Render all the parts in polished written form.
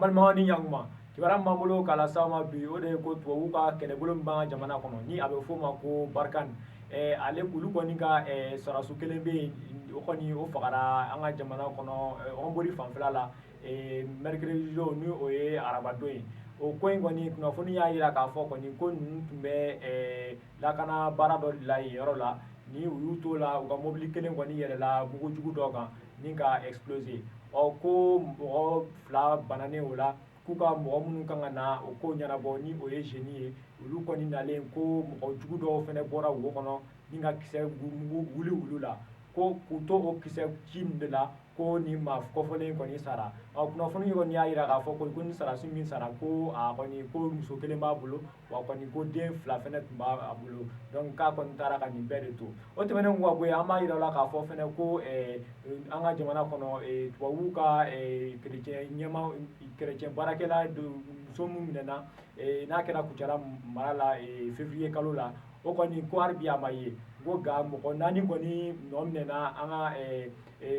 balima ni ɲakuma kibaruya min b'an bolo k'a las'aw ma bi o de ye ko tubabuw ka kɛlɛbolo min b'an ka jamana kɔnɔ ni a bɛ f'o ma ko Barkhane ale olu kɔni ka sɔrasiw kelen bɛ yen o kɔni o fagara an ka jamana kɔnɔ Hɔnbori fanfɛla la mercredi ni o ye arabadon ye o ko in kɔni kunnafoni y'a jira k'a fɔ kɔni ko ninnu tun bɛ lakana baara dɔ de la yen yɔrɔ la ni u y'u t'o la u ka mobili kelen kɔni yɛlɛla mugujugu dɔ kan ni ka exploser ko mɔgɔ 2 bananen o la k'u ka mɔgɔ minnu kan ka na o ko ɲɛnabɔ ni o ye jeunes ye olu kɔni nalen ko mɔgɔ jugu dɔw fɛnɛ bɔra wo kɔnɔ ni ka kisɛ wuli olu la ko k'u to o kisɛ ci ninnu de la ko ni maa kɔfɔlen kɔni sara kunnafoni kɔni y'a jira k'a fɔ ko ni sarasi min sara ko a kɔni ko muso kelen b'a bolo wa kɔni ko den 2 fɛnɛ tun b'a bolo donc k'a kɔni taara ka nin bɛɛ de to o tɛmɛnen kɔ ka bɔ yen an b'a jira la k'a fɔ fɛnɛ ko an ka jamana kɔnɔ tubabuw ka chrétien baarakɛla muso min minɛna n'a kɛra Kucala mara la février kalo la o kɔni ko hali bi a ma ye ko nka mɔgɔ 4 kɔni nɔ minɛna an ka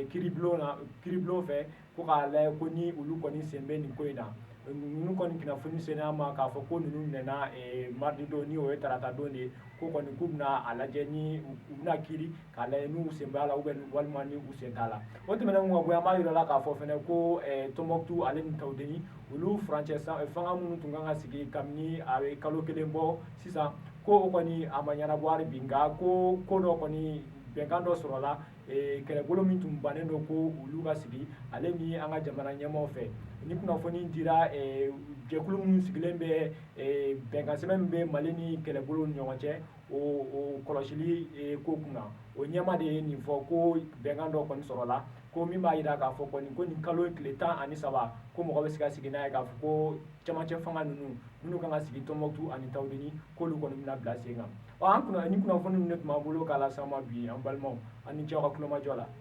kiribulon fɛ ko k'a lajɛ ko ni olu kɔni sen bɛ nin ko in na ninnu kɔni kunnafoni sera an ma k'a fɔ ko ninnu minɛna mardi don ni o ye tarata don de ye ko kɔni k'u bɛna a lajɛ ni u bɛna kiiri k'a lajɛ n'u sen b'a la walima ni u sen t'a la o tɛmɛnen kɔ ka bɔ yen an b'a jira la k'a fɔ fɛnɛ ko Tɔnbɔkutu ale ni Tawudeni olu furancɛ fanga minnu tun kan ka sigi kabini a ye kalo 1 bɔ sisan ko o kɔni a ma ɲɛnabɔ hali bi nka ko dɔ kɔni bɛnkan dɔ sɔrɔla kɛlɛbolo min tun bannen don ko olu ka sigi ale ni an ka jamana ɲɛmaaw fɛ ni kunnafoni dira jɛkulu minnu sigilen bɛ bɛnkan sɛbɛn min bɛ Mali ni kɛlɛbolo ni ɲɔgɔn cɛ o kɔlɔsili ko kunna o ɲɛmaa de ye nin fɔ ko bɛnkan dɔ kɔni sɔrɔla ko min b'a jira k'a fɔ kɔni ko nin kalo tile 13 ko mɔgɔ bɛ se ka sigi n'a ye k'a fɔ ko cɛmancɛ fanga ninnu minnu kan ka sigi Tɔnbɔkutu ani Tawudeni k'olu kɔni bɛna bila sen kan ni kunnafoni ninnu de tun b'an bolo k'a las'aw ma bi an balimaw an ni ce aw ka tulomajɔ la